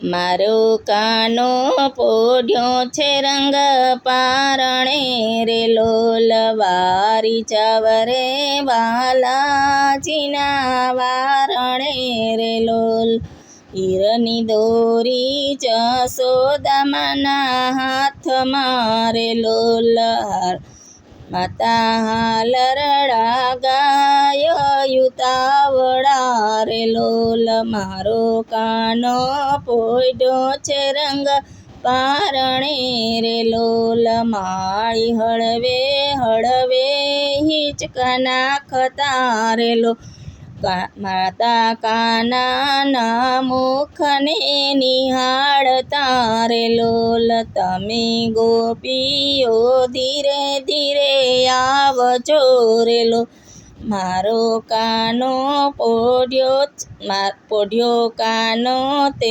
મારો કાનો પોઢ્યો છે રંગ પારણે રે લોલ વારી ચાવરે વાલાજીના વારણે રે લોલ હીરની દોરી જશોદામાના હાથમાં રે લોલ માતા હાલરડા ગાય યુતાવળા રે લોલ મારો કાનો પોઢ્યો છે રંગ પારણે રે લોલ માળી હળવે હળવે હિંચકા નાખતા રે લોલ માતા કાનાના મુખને નિહાળતા રે લોલ તમે ગોપીઓ ધીરે ધીરે આવજો રે લોલ મારો કાનો પોઢ્યો કાનો તે